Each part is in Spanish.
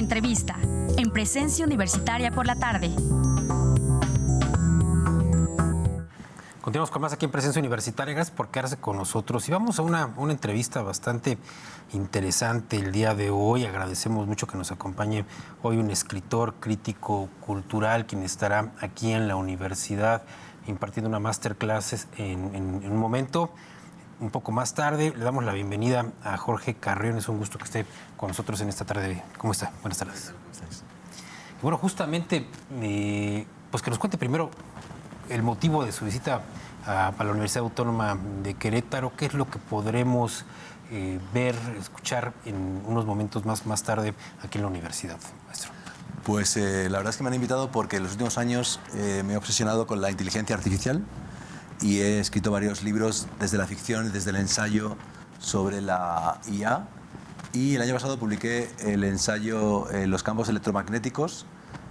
Entrevista, en Presencia Universitaria por la tarde. Continuamos con más aquí en Presencia Universitaria. Gracias por quedarse con nosotros. Y vamos a una entrevista bastante interesante el día de hoy. Agradecemos mucho que nos acompañe hoy un escritor, crítico cultural, quien estará aquí en la universidad impartiendo una masterclass en un momento. Un poco más tarde le damos la bienvenida a Jorge Carrión. Es un gusto que esté con nosotros en esta tarde. ¿Cómo está? Buenas tardes. ¿Cómo estás? Y bueno, justamente, pues que nos cuente primero el motivo de su visita a la Universidad Autónoma de Querétaro. ¿Qué es lo que podremos ver, escuchar en unos momentos más tarde aquí en la universidad, maestro? Pues la verdad es que me han invitado porque en los últimos años me he obsesionado con la inteligencia artificial y he escrito varios libros desde la ficción y desde el ensayo sobre la IA. Y el año pasado publiqué el ensayo Los campos electromagnéticos,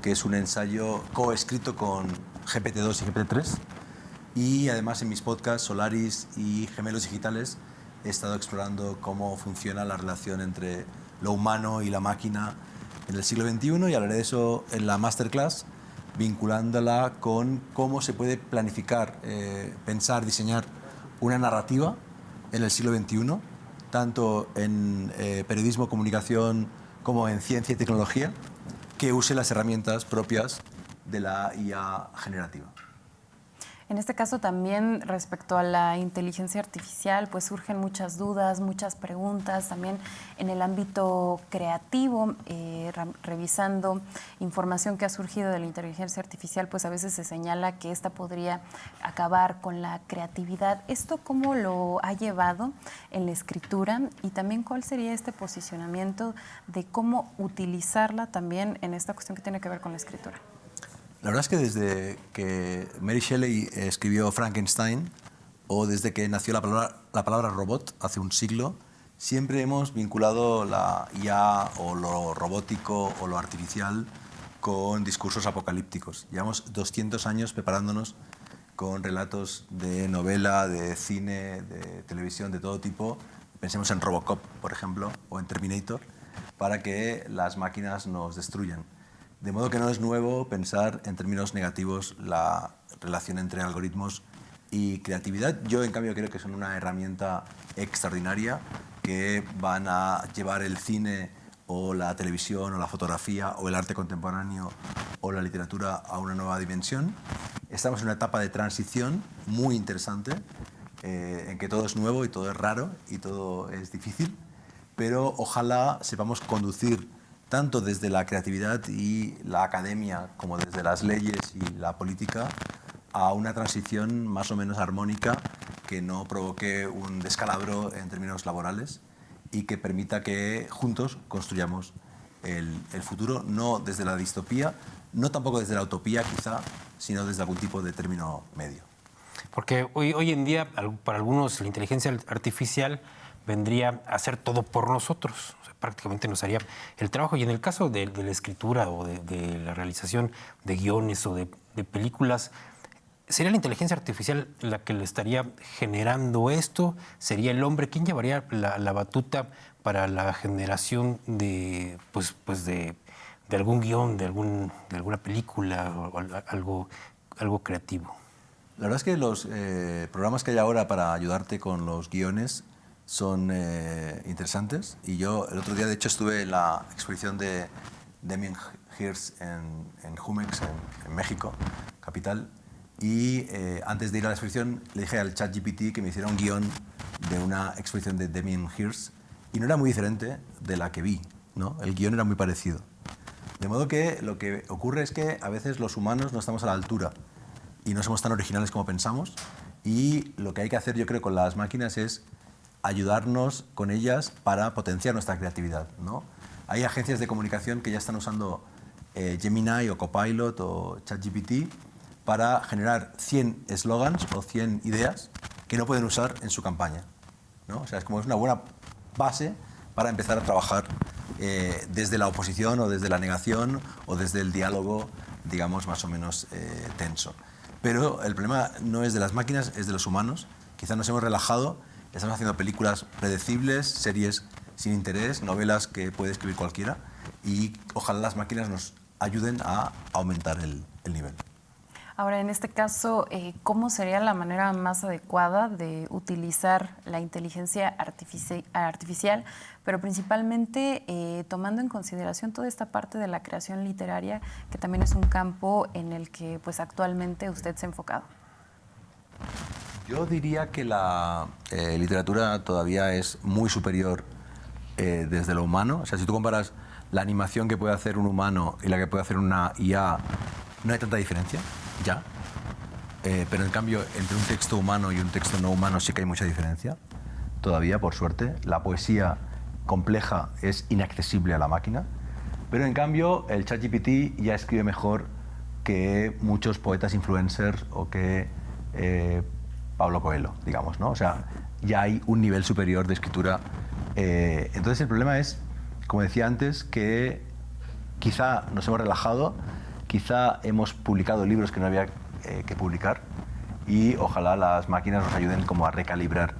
que es un ensayo coescrito con GPT-2 y GPT-3. Y además en mis podcasts Solaris y Gemelos Digitales he estado explorando cómo funciona la relación entre lo humano y la máquina en el siglo XXI, y hablaré de eso en la masterclass, vinculándola con cómo se puede planificar, pensar, diseñar una narrativa en el siglo XXI, tanto en periodismo, comunicación, como en ciencia y tecnología, que use las herramientas propias de la IA generativa. En este caso también respecto a la inteligencia artificial, pues surgen muchas dudas, muchas preguntas, también en el ámbito creativo, revisando información que ha surgido de la inteligencia artificial, pues a veces se señala que esta podría acabar con la creatividad. ¿Esto cómo lo ha llevado en la escritura? Y también cuál sería este posicionamiento de cómo utilizarla también en esta cuestión que tiene que ver con la escritura. La verdad es que desde que Mary Shelley escribió Frankenstein, o desde que nació la palabra robot hace un siglo, siempre hemos vinculado la IA o lo robótico o lo artificial con discursos apocalípticos. Llevamos 200 años preparándonos con relatos de novela, de cine, de televisión, de todo tipo. Pensemos en Robocop, por ejemplo, o en Terminator, para que las máquinas nos destruyan. De modo que no es nuevo pensar en términos negativos la relación entre algoritmos y creatividad. Yo, en cambio, creo que son una herramienta extraordinaria que van a llevar el cine o la televisión o la fotografía o el arte contemporáneo o la literatura a una nueva dimensión. Estamos en una etapa de transición muy interesante en que todo es nuevo y todo es raro y todo es difícil, pero ojalá sepamos conducir tanto desde la creatividad y la academia como desde las leyes y la política a una transición más o menos armónica que no provoque un descalabro en términos laborales y que permita que juntos construyamos el futuro, no desde la distopía, no tampoco desde la utopía quizá, sino desde algún tipo de término medio. Porque hoy en día, para algunos, la inteligencia artificial vendría a hacer todo por nosotros. O sea, prácticamente nos haría el trabajo. Y en el caso de la escritura o de la realización de guiones o de películas, ¿sería la inteligencia artificial la que le estaría generando esto? ¿Sería el hombre? ¿Quién llevaría la batuta para la generación de, de algún guión, de alguna película o algo creativo? La verdad es que los programas que hay ahora para ayudarte con los guiones son interesantes, y yo el otro día de hecho estuve en la exposición de Damien Hirst en Jumex, en México, capital, y antes de ir a la exposición le dije al ChatGPT que me hiciera un guión de una exposición de Damien Hirst, y no era muy diferente de la que vi, ¿no? El guión era muy parecido. De modo que lo que ocurre es que a veces los humanos no estamos a la altura y no somos tan originales como pensamos, y lo que hay que hacer, yo creo, con las máquinas es ayudarnos con ellas para potenciar nuestra creatividad, ¿no? Hay agencias de comunicación que ya están usando Gemini o Copilot o ChatGPT para generar 100 eslogans o 100 ideas que no pueden usar en su campaña, ¿no? O sea, es una buena base para empezar a trabajar desde la oposición o desde la negación o desde el diálogo, digamos, más o menos tenso. Pero el problema no es de las máquinas, es de los humanos. Quizás nos hemos relajado, estamos haciendo películas predecibles, series sin interés, novelas que puede escribir cualquiera, y ojalá las máquinas nos ayuden a aumentar el nivel. Ahora, en este caso, ¿cómo sería la manera más adecuada de utilizar la inteligencia artificial, pero principalmente tomando en consideración toda esta parte de la creación literaria, que también es un campo en el que pues, actualmente usted se ha enfocado? Yo diría que la literatura todavía es muy superior desde lo humano. O sea, si tú comparas la animación que puede hacer un humano y la que puede hacer una IA, no hay tanta diferencia, ya. Pero en cambio, entre un texto humano y un texto no humano sí que hay mucha diferencia, todavía, por suerte. La poesía compleja es inaccesible a la máquina, pero en cambio el ChatGPT ya escribe mejor que muchos poetas influencers o que Pablo Coelho, digamos, ¿no? O sea, ya hay un nivel superior de escritura. Entonces el problema es, como decía antes, que quizá nos hemos relajado, quizá hemos publicado libros que no había que publicar y ojalá las máquinas nos ayuden como a recalibrar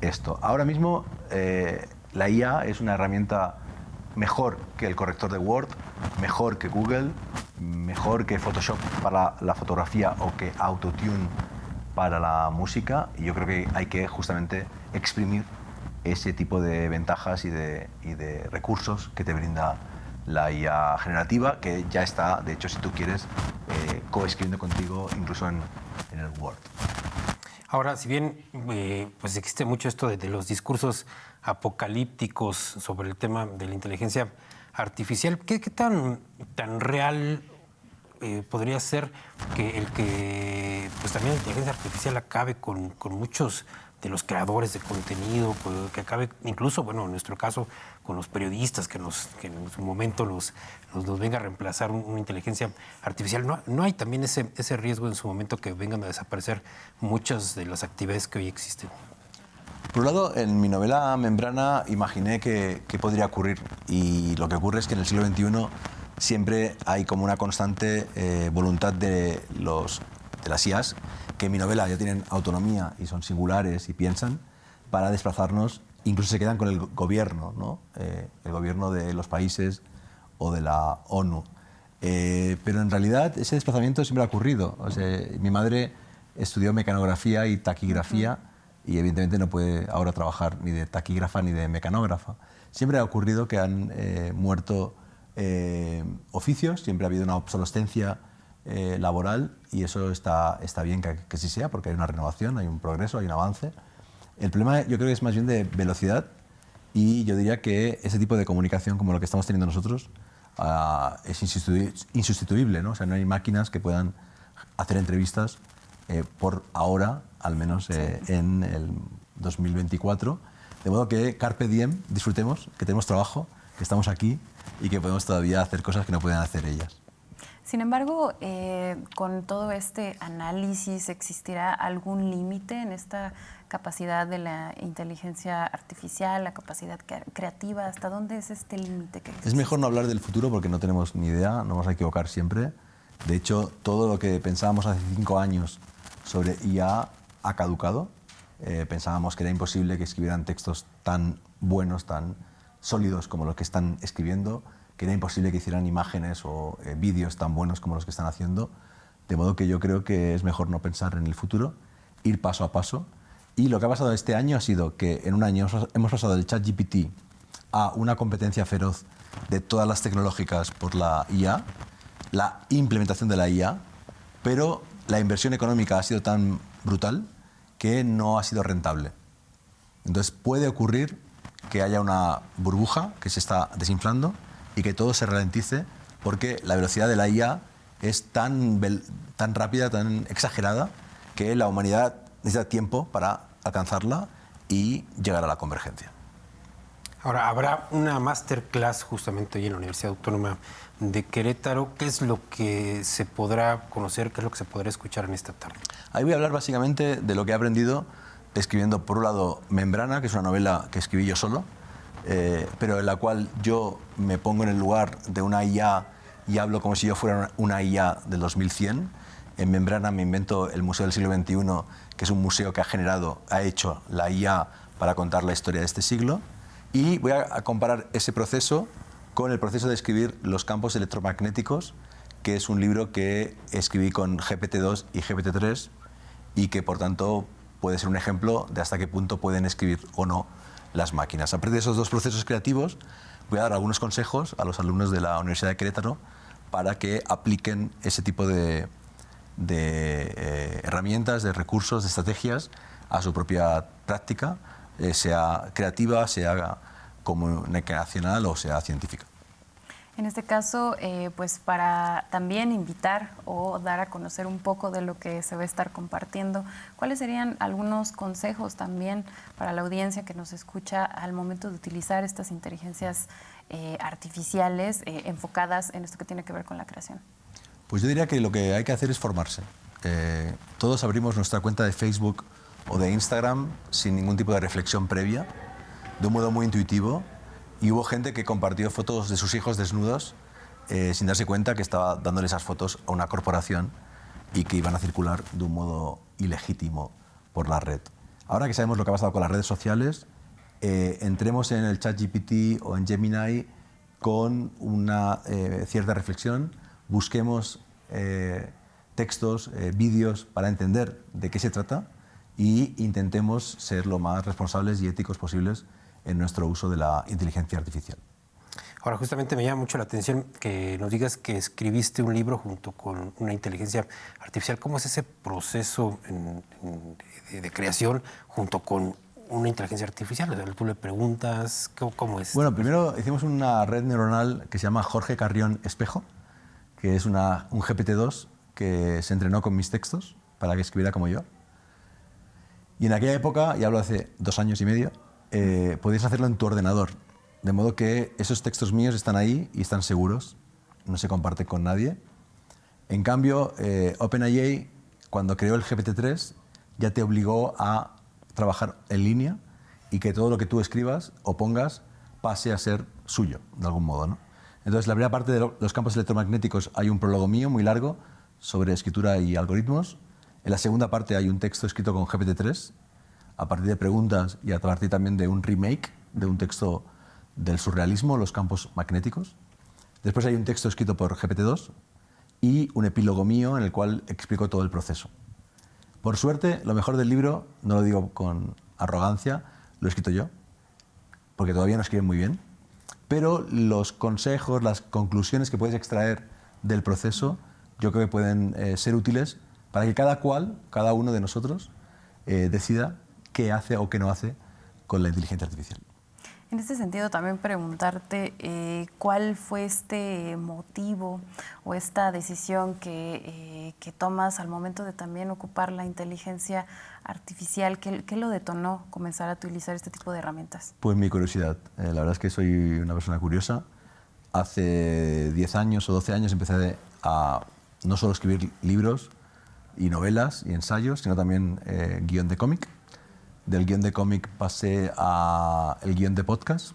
esto. Ahora mismo la IA es una herramienta mejor que el corrector de Word, mejor que Google, mejor que Photoshop para la fotografía o que Autotune para la música, y yo creo que hay que justamente exprimir ese tipo de ventajas y de recursos que te brinda la IA generativa, que ya está, de hecho, si tú quieres, coescribiendo contigo incluso en el Word. Ahora, si bien pues existe mucho esto de los discursos apocalípticos sobre el tema de la inteligencia artificial, ¿qué tan real podría ser que pues también la inteligencia artificial acabe con muchos de los creadores de contenido, que acabe incluso, bueno, en nuestro caso, con los periodistas, que en su momento nos venga a reemplazar una inteligencia artificial? ¿No hay también ese riesgo en su momento que vengan a desaparecer muchas de las actividades que hoy existen? Por un lado, en mi novela Membrana imaginé que podría ocurrir, y lo que ocurre es que en el siglo XXI siempre hay como una constante voluntad de las IAs, que en mi novela ya tienen autonomía y son singulares y piensan, para desplazarnos, incluso se quedan con el gobierno, ¿no? El gobierno de los países o de la ONU. Pero en realidad ese desplazamiento siempre ha ocurrido. O sea, mi madre estudió mecanografía y taquigrafía y evidentemente no puede ahora trabajar ni de taquígrafa ni de mecanógrafa. Siempre ha ocurrido que han muerto oficios, siempre ha habido una obsolescencia laboral, y eso está bien que así sea, porque hay una renovación, hay un progreso, hay un avance. El problema yo creo que es más bien de velocidad, y yo diría que ese tipo de comunicación como lo que estamos teniendo nosotros es insustituible, ¿no? O sea, no hay máquinas que puedan hacer entrevistas por ahora, al menos en el 2024. De modo que carpe diem, disfrutemos, que tenemos trabajo, que estamos aquí y que podemos todavía hacer cosas que no pueden hacer ellas. Sin embargo, con todo este análisis, ¿existirá algún límite en esta capacidad de la inteligencia artificial, la capacidad creativa? ¿Hasta dónde es este límite que existe? Es mejor no hablar del futuro porque no tenemos ni idea, nos vamos a equivocar siempre. De hecho, todo lo que pensábamos hace 5 años sobre IA ha caducado. Pensábamos que era imposible que escribieran textos tan buenos, tan sólidos como los que están escribiendo, que era imposible que hicieran imágenes o vídeos tan buenos como los que están haciendo. De modo que yo creo que es mejor no pensar en el futuro, ir paso a paso. Y lo que ha pasado este año ha sido que en un año hemos pasado del ChatGPT a una competencia feroz de todas las tecnológicas por la IA, la implementación de la IA, pero la inversión económica ha sido tan brutal que no ha sido rentable. Entonces puede ocurrir que haya una burbuja que se está desinflando y que todo se ralentice porque la velocidad de la IA es tan rápida, tan exagerada, que la humanidad necesita tiempo para alcanzarla y llegar a la convergencia. Ahora, habrá una masterclass justamente hoy en la Universidad Autónoma de Querétaro. ¿Qué es lo que se podrá conocer, qué es lo que se podrá escuchar en esta tarde? Ahí voy a hablar básicamente de lo que he aprendido escribiendo, por un lado, Membrana, que es una novela que escribí yo solo, pero en la cual yo me pongo en el lugar de una IA y hablo como si yo fuera una IA del 2100. En Membrana me invento el Museo del Siglo XXI, que es un museo que ha hecho la IA para contar la historia de este siglo. Y voy a comparar ese proceso con el proceso de escribir Los campos electromagnéticos, que es un libro que escribí con GPT-2 y GPT-3 y que, por tanto, puede ser un ejemplo de hasta qué punto pueden escribir o no las máquinas. A partir de esos dos procesos creativos, voy a dar algunos consejos a los alumnos de la Universidad de Querétaro para que apliquen ese tipo de herramientas, de recursos, de estrategias a su propia práctica, sea creativa, sea comunicacional o sea científica. En este caso, pues para también invitar o dar a conocer un poco de lo que se va a estar compartiendo, ¿cuáles serían algunos consejos también para la audiencia que nos escucha al momento de utilizar estas inteligencias artificiales enfocadas en esto que tiene que ver con la creación? Pues yo diría que lo que hay que hacer es formarse. Todos abrimos nuestra cuenta de Facebook o de Instagram sin ningún tipo de reflexión previa, de un modo muy intuitivo. Y hubo gente que compartió fotos de sus hijos desnudos sin darse cuenta que estaba dándole esas fotos a una corporación y que iban a circular de un modo ilegítimo por la red. Ahora que sabemos lo que ha pasado con las redes sociales, entremos en el ChatGPT o en Gemini con una cierta reflexión, busquemos textos, vídeos para entender de qué se trata y intentemos ser lo más responsables y éticos posibles en nuestro uso de la inteligencia artificial. Ahora, justamente me llama mucho la atención que nos digas que escribiste un libro junto con una inteligencia artificial. ¿Cómo es ese proceso de creación junto con una inteligencia artificial? O sea, tú le preguntas, ¿cómo es? Bueno, primero hicimos una red neuronal que se llama Jorge Carrión Espejo, que es un GPT-2 que se entrenó con mis textos para que escribiera como yo. Y en aquella época, y hablo hace 2 años y medio, podías hacerlo en tu ordenador, de modo que esos textos míos están ahí y están seguros, no se comparten con nadie. En cambio, OpenAI, cuando creó el GPT-3, ya te obligó a trabajar en línea y que todo lo que tú escribas o pongas pase a ser suyo, de algún modo, ¿no? Entonces, la primera parte de los campos electromagnéticos hay un prólogo mío muy largo sobre escritura y algoritmos. En la segunda parte hay un texto escrito con GPT-3, a partir de preguntas y a partir también de un remake de un texto del surrealismo, Los campos magnéticos. Después hay un texto escrito por GPT-2 y un epílogo mío en el cual explico todo el proceso. Por suerte, lo mejor del libro, no lo digo con arrogancia, lo he escrito yo, porque todavía no escriben muy bien, pero los consejos, las conclusiones que puedes extraer del proceso, yo creo que pueden ser útiles para que cada uno de nosotros, decida qué hace o qué no hace con la inteligencia artificial. En este sentido, también preguntarte cuál fue este motivo o esta decisión que tomas al momento de también ocupar la inteligencia artificial. ¿Qué lo detonó comenzar a utilizar este tipo de herramientas? Pues mi curiosidad. La verdad es que soy una persona curiosa. Hace 10 años o 12 años empecé a no solo escribir libros y novelas y ensayos, sino también guión de cómic. Del guión de cómic pasé al guión de podcast.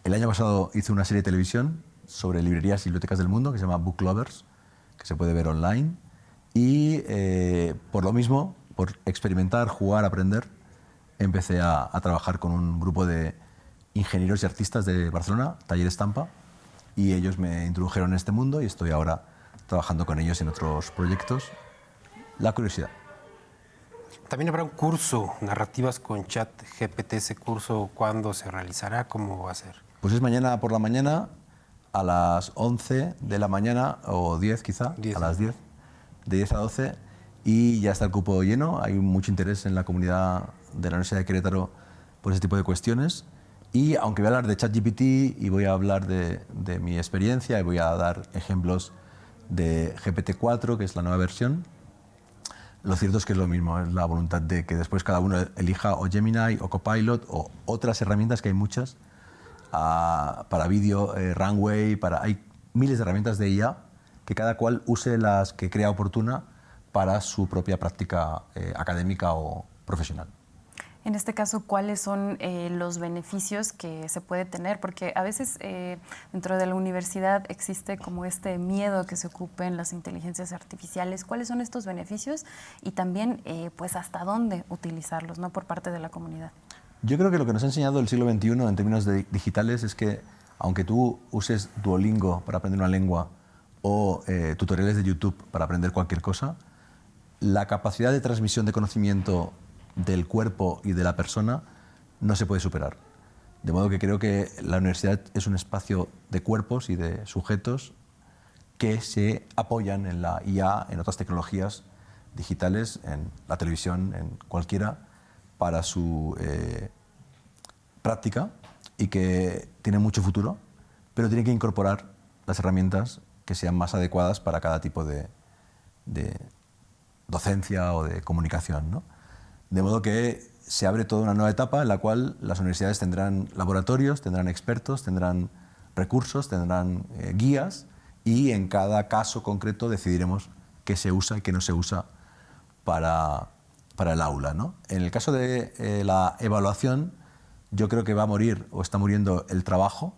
El año pasado hice una serie de televisión sobre librerías y bibliotecas del mundo que se llama Book Lovers, que se puede ver online. Y por lo mismo, por experimentar, jugar, aprender, empecé a trabajar con un grupo de ingenieros y artistas de Barcelona, Taller Estampa, y ellos me introdujeron en este mundo y estoy ahora trabajando con ellos en otros proyectos. La curiosidad. También habrá un curso, Narrativas con ChatGPT. ¿Ese curso cuándo se realizará? ¿Cómo va a ser? Pues es mañana por la mañana, a las 11 de la mañana, o 10 quizá, 10. A las 10, de 10 a 12, y ya está el cupo lleno. Hay mucho interés en la comunidad de la Universidad de Querétaro por ese tipo de cuestiones. Y aunque voy a hablar de ChatGPT y voy a hablar de mi experiencia y voy a dar ejemplos de GPT-4, que es la nueva versión, lo cierto es que es lo mismo, es la voluntad de que después cada uno elija o Gemini o Copilot o otras herramientas, que hay muchas, para vídeo, Runway, hay miles de herramientas de IA, que cada cual use las que crea oportuna para su propia práctica académica o profesional. En este caso, ¿cuáles son los beneficios que se puede tener? Porque a veces dentro de la universidad existe como este miedo que se ocupen las inteligencias artificiales. ¿Cuáles son estos beneficios? Y también, pues, ¿hasta dónde utilizarlos, ¿no?, por parte de la comunidad? Yo creo que lo que nos ha enseñado el siglo XXI en términos digitales es que aunque tú uses Duolingo para aprender una lengua o tutoriales de YouTube para aprender cualquier cosa, la capacidad de transmisión de conocimiento del cuerpo y de la persona no se puede superar. De modo que creo que la universidad es un espacio de cuerpos y de sujetos que se apoyan en la IA, en otras tecnologías digitales, en la televisión, en cualquiera, para su práctica, y que tiene mucho futuro, pero tiene que incorporar las herramientas que sean más adecuadas para cada tipo de docencia o de comunicación, ¿no? De modo que se abre toda una nueva etapa en la cual las universidades tendrán laboratorios, tendrán expertos, tendrán recursos, tendrán guías, y en cada caso concreto decidiremos qué se usa y qué no se usa para el aula, ¿no? En el caso de la evaluación, yo creo que va a morir o está muriendo el trabajo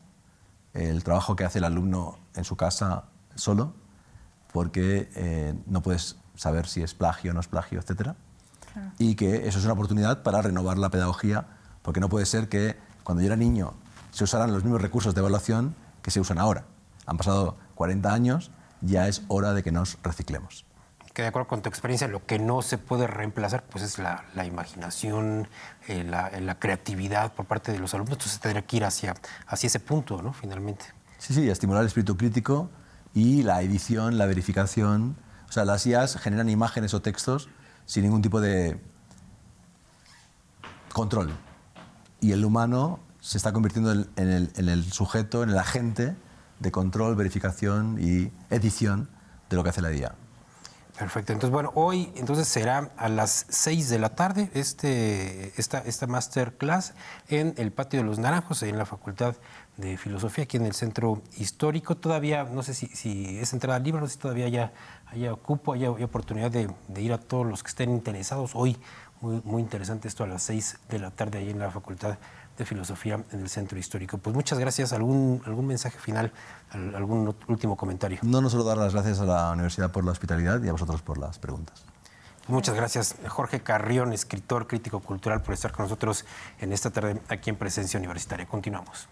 que hace el alumno en su casa solo, porque no puedes saber si es plagio o no es plagio, etc. Claro. Y que eso es una oportunidad para renovar la pedagogía, porque no puede ser que cuando yo era niño se usaran los mismos recursos de evaluación que se usan ahora. Han pasado 40 años, ya es hora de que nos reciclemos. Que de acuerdo con tu experiencia, lo que no se puede reemplazar pues es la imaginación, la creatividad por parte de los alumnos. Entonces tendría que ir hacia ese punto, ¿no? Finalmente. Sí, a estimular el espíritu crítico y la edición, la verificación. O sea, las IAs generan imágenes o textos sin ningún tipo de control. Y el humano se está convirtiendo en el sujeto, en el agente de control, verificación y edición de lo que hace la IA. Perfecto. Entonces, bueno, hoy entonces será a las 6 de la tarde esta masterclass en el Patio de los Naranjos, en la Facultad de Filosofía, aquí en el Centro Histórico. Todavía, no sé si es entrada libre, no sé si todavía haya cupo, haya oportunidad de ir a todos los que estén interesados. Hoy, muy interesante esto, a las 6 de la tarde, ahí en la Facultad de Filosofía, en el Centro Histórico. Pues muchas gracias. ¿Algún mensaje final, algún último comentario? No solo dar las gracias a la universidad por la hospitalidad y a vosotros por las preguntas. Muchas gracias, Jorge Carrión, escritor, crítico cultural, por estar con nosotros en esta tarde aquí en Presencia Universitaria. Continuamos.